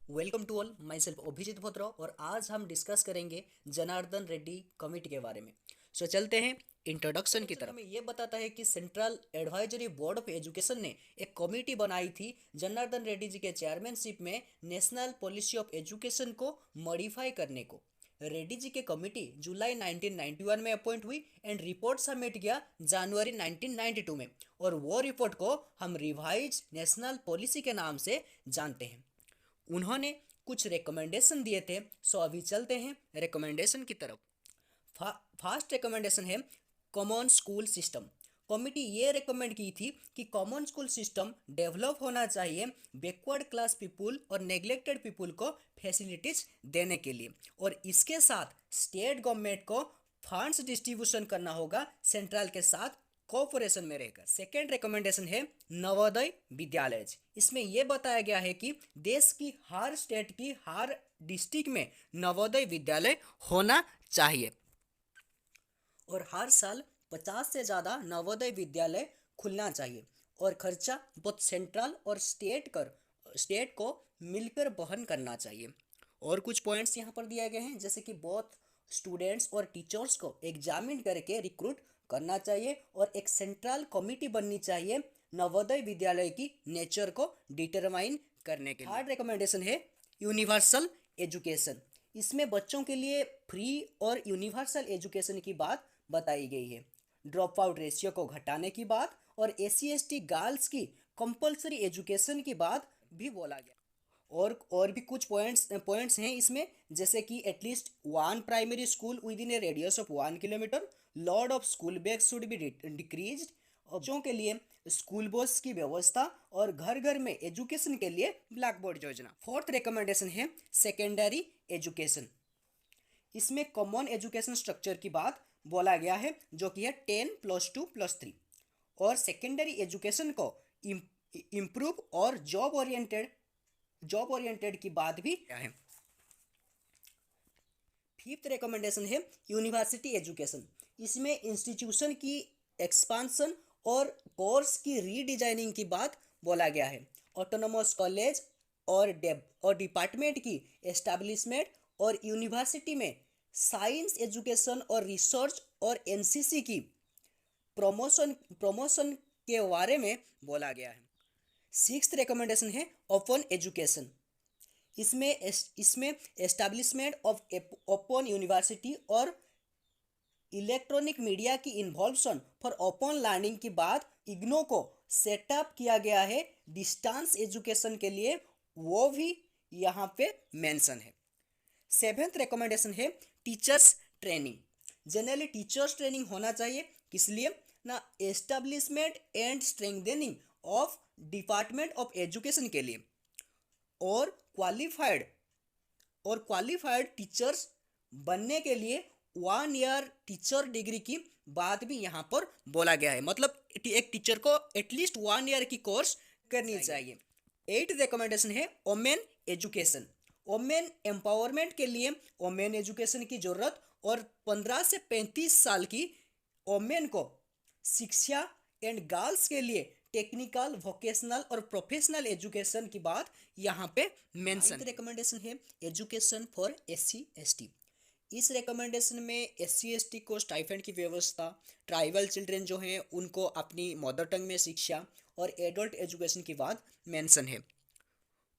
Welcome to all, myself Abhijeet Bhadra और आज हम डिस्कस करेंगे जनार्दन रेड्डी कमेटी के बारे में। चलते हैं इंट्रोडक्शन की तरफ। हमें ये बताता है कि central advisory board of education ने एक कमेटी बनाई थी जनार्दन रेड्डी जी के चेयरमैनशिप में नेशनल पॉलिसी ऑफ एजुकेशन को मॉडिफाई करने को। रेड्डी जी की कमेटी जुलाई 1991 में अपॉइंट हुई एंड रिपोर्ट सबमिट किया जनवरी 1992 में, और वो रिपोर्ट को हम रिवाइज नेशनल पॉलिसी के नाम से जानते हैं। उन्होंने कुछ रिकमेंडेशन दिए थे। अभी चलते हैं रिकमेंडेशन की तरफ। फर्स्ट रिकमेंडेशन है कॉमन स्कूल सिस्टम। कमिटी ये रिकमेंड की थी कि कॉमन स्कूल सिस्टम डेवलप होना चाहिए बैकवर्ड क्लास पीपुल और नेग्लेक्टेड पीपुल को फैसिलिटीज देने के लिए, और इसके साथ स्टेट गवर्नमेंट को फंड्स डिस्ट्रीब्यूशन करना होगा सेंट्रल के साथ कोऑपरेशन में रहकर। सेकेंड रिकमेंडेशन है नवोदय विद्यालय। इसमें यह बताया गया है कि देश की हर स्टेट की हर डिस्ट्रिक्ट में नवोदय विद्यालय होना चाहिए और हर साल 50 से ज़्यादा नवोदय विद्यालय खुलना चाहिए, और खर्चा बहुत सेंट्रल और स्टेट को मिलकर वहन करना चाहिए। और कुछ पॉइंट्स यहाँ पर दिए गए हैं, जैसे कि बहुत स्टूडेंट्स और टीचर्स को एग्जामिन करके रिक्रूट करना चाहिए, और एक सेंट्रल कमिटी बननी चाहिए नवोदय विद्यालय की नेचर को डिटरमाइन करने के लिए। थर्ड रिकमेंडेशन है यूनिवर्सल एजुकेशन। इसमें बच्चों के लिए फ्री और यूनिवर्सल एजुकेशन की बात बताई गई है। ड्रॉप आउट रेशियो को घटाने की बात और SC/ST गर्ल्स की कंपलसरी एजुकेशन की बात भी बोला गया। और भी कुछ पॉइंट्स हैं इसमें, जैसे कि at least one primary school with in A radius of 1 kilometre, lot of school bags should be decrease, बच्चों के लिए स्कूल बस की व्यवस्था और घर घर में एजुकेशन के लिए ब्लैक बोर्ड योजना। फोर्थ रिकमेंडेशन है सेकेंडरी एजुकेशन। इसमें कॉमन एजुकेशन स्ट्रक्चर की बात बोला गया है, जो कि है 10+2+3, और सेकेंडरी एजुकेशन को इम्प्रूव और जॉब ओरिएंटेड की बात भी है। फिफ्थ रिकमेंडेशन है यूनिवर्सिटी एजुकेशन। इसमें इंस्टीट्यूशन की एक्सपांसन और कोर्स की रीडिजाइनिंग की बात बोला गया है। ऑटोनोमस कॉलेज और डिपार्टमेंट की एस्टैब्लिशमेंट और यूनिवर्सिटी में साइंस एजुकेशन और रिसर्च और NCC की प्रमोशन के बारे में बोला गया है। सिक्स्थ रिकमेंडेशन है ओपन एजुकेशन। इसमें एस्टैब्लिशमेंट ऑफ ओपन यूनिवर्सिटी और इलेक्ट्रॉनिक मीडिया की इन्वॉल्वशन फॉर ओपन लर्निंग की बात इग्नो को सेटअप किया गया है डिस्टेंस एजुकेशन के लिए, वो भी यहाँ पे मेंशन है। सेवेंथ रिकमेंडेशन है teachers training. Generally teachers training होना चाहिए, किस लिए ना, establishment and strengthening of department of education के लिए, और क्वालिफाइड टीचर्स बनने के लिए 1 ईयर टीचर डिग्री की बात भी यहाँ पर बोला गया है। मतलब एक टीचर को एटलीस्ट 1 ईयर की कोर्स करनी चाहिए। 8th रिकमेंडेशन है वोमेन एजुकेशन। वोमेन एम्पावरमेंट के लिए वोमेन एजुकेशन की जरूरत, और 15 से 35 साल की वोमेन को शिक्षा एंड गर्ल्स के लिए टेक्निकल, वोकेशनल और प्रोफेशनल एजुकेशन की बात यहाँ पे मेंशन। रिकमेंडेशन है एजुकेशन फॉर SC/ST। इस रिकमेंडेशन में SC/ST को स्टाइपेंड की व्यवस्था, ट्राइबल चिल्ड्रेन जो हैं उनको अपनी मदर टंग में शिक्षा और एडल्ट एजुकेशन की बात मेंशन है।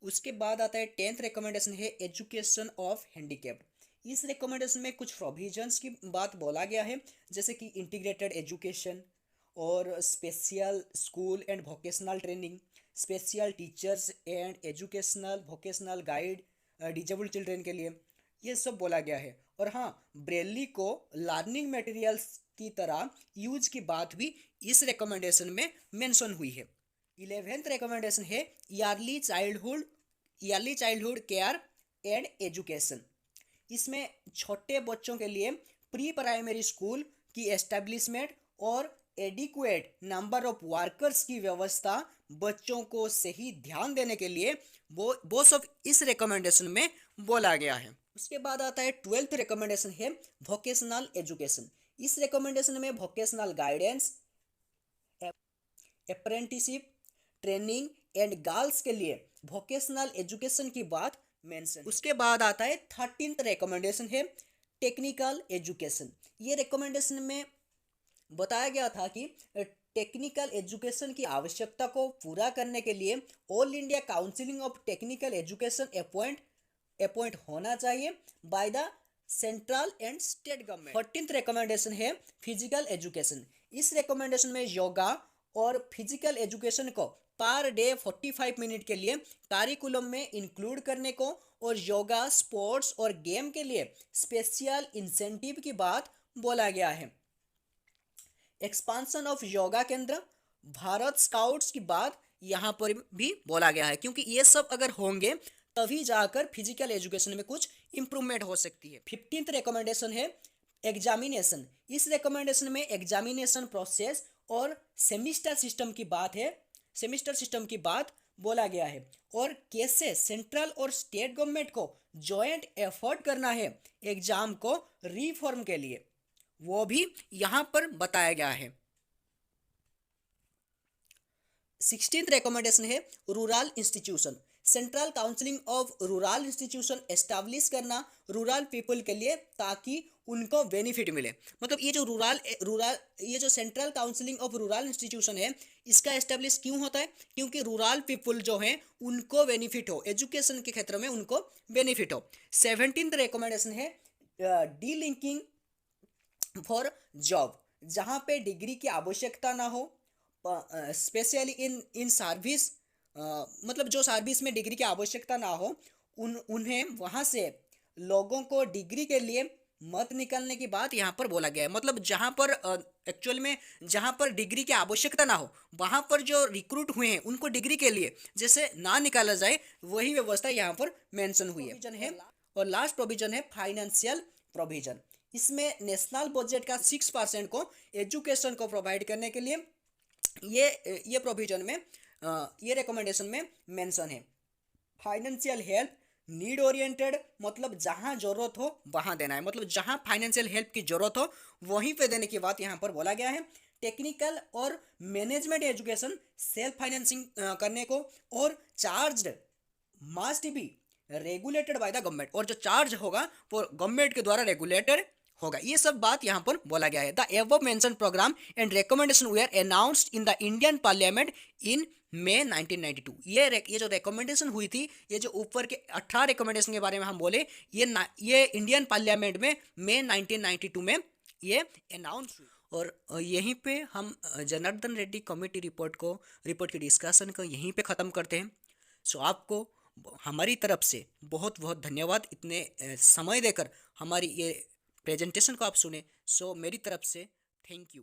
उसके बाद आता है 10th रिकमेंडेशन है एजुकेशन ऑफ हैंडीकैप्ड। इस रिकमेंडेशन में कुछ प्रोविजंस की बात बोला गया है, जैसे कि इंटीग्रेटेड एजुकेशन और special school and vocational training, special teachers and educational vocational guide disabled children के लिए, ये सब बोला गया है। और हाँ, ब्रेली को लर्निंग मटेरियल्स की तरह यूज की बात भी इस रिकमेंडेशन में मेंशन हुई है। 11th रिकमेंडेशन है yearly childhood care and education. इसमें छोटे बच्चों के लिए प्री प्राइमरी स्कूल की एस्टेब्लिशमेंट और एडिक्वेट नंबर ऑफ वर्कर्स की व्यवस्था, बच्चों को सही ध्यान देने के लिए वो सब इस रिकमेंडेशन में बोला गया है। उसके बाद आता है 12th रिकमेंडेशन है वोकेशनल एजुकेशन। इस रिकमेंडेशन में vocational guidance, apprenticeship training and girls के लिए वोकेशनल एजुकेशन की बात मेंशन। उसके बाद आता है 13th रिकमेंडेशन है टेक्निकल एजुकेशन। ये रिकमेंडेशन में बताया गया था कि टेक्निकल एजुकेशन की आवश्यकता को पूरा करने के लिए all India counselling of technical education appoint होना चाहिए by the central and state government. 14th recommendation है फिजिकल एजुकेशन। इस रिकमेंडेशन में योगा और फिजिकल एजुकेशन को पर डे 45 मिनट के लिए कारिकुलम में इंक्लूड करने को और योगा स्पोर्ट्स और गेम के लिए स्पेशल इंसेंटिव की बात बोला गया है। एक्सपांशन ऑफ योगा केंद्र, भारत स्काउट्स की बात यहाँ पर भी बोला गया है, क्योंकि ये सब अगर होंगे तभी जाकर फिजिकल एजुकेशन में कुछ इंप्रूवमेंट हो सकती है। 15th रिकमेंडेशन है एग्जामिनेशन। इस रिकमेंडेशन में एग्जामिनेशन प्रोसेस और सेमिस्टर सिस्टम की बात है, सेमिस्टर सिस्टम की बात बोला गया है और कैसे सेंट्रल और स्टेट गवर्नमेंट को जॉइंट एफर्ट करना है एग्जाम को रिफॉर्म के लिए, वो भी यहां पर बताया गया है। 16th रिकमेंडेशन है rural institution. Central counselling of rural institution establish करना रूरल पीपल के लिए ताकि उनको बेनिफिट मिले। मतलब ये जो ये जो central counselling of rural institution है, इसका एस्टैब्लिश क्यों होता है? क्योंकि रूरल पीपल जो हैं उनको बेनिफिट हो, एजुकेशन के क्षेत्र में उनको बेनिफिट हो। 17th रिकमेंडेशन है डी लिंकिंग फॉर जॉब, जहाँ पे डिग्री की आवश्यकता ना हो, स्पेशली इन सर्विस, मतलब जो सर्विस में डिग्री की आवश्यकता ना हो उन्हें वहाँ से लोगों को डिग्री के लिए मत निकालने की बात यहाँ पर बोला गया है। मतलब जहाँ पर एक्चुअल में जहाँ पर डिग्री की आवश्यकता ना हो वहाँ पर जो रिक्रूट हुए हैं उनको डिग्री के लिए जैसे ना निकाला जाए, वही व्यवस्था यहाँ पर मेंशन हुई है। और लास्ट प्रोविजन है फाइनेंशियल प्रोविजन। इसमें नेशनल बजट का 6% को एजुकेशन को प्रोवाइड करने के लिए ये प्रोविजन में ये रिकमेंडेशन में मेंशन है। फाइनेंशियल हेल्प नीड ओरिएंटेड, मतलब जहाँ जरूरत हो वहाँ देना है, मतलब जहाँ फाइनेंशियल हेल्प की जरूरत हो वहीं पे देने की बात यहाँ पर बोला गया है। टेक्निकल और मैनेजमेंट एजुकेशन सेल्फ फाइनेंसिंग करने को और charged must be regulated by the government, और जो चार्ज होगा वो गवर्नमेंट के द्वारा रेगुलेटेड होगा। ये सब बात यहाँ पर बोला गया है। The above mention program and recommendation were announced in the Indian parliament in May 1992। ये जो रिकमेंडेशन हुई थी, ये जो ऊपर के 18 रिकमेंडेशन के बारे में हम बोले, ये इंडियन पार्लियामेंट में मई 1992 में ये अनाउंस हुई। और यहीं पे हम जनार्दन रेड्डी कमेटी रिपोर्ट की डिस्कशन को यहीं पे ख़त्म करते हैं। सो आपको हमारी तरफ से बहुत बहुत धन्यवाद, इतने समय देकर हमारी ये प्रेजेंटेशन को आप सुने। सो मेरी तरफ से थैंक यू।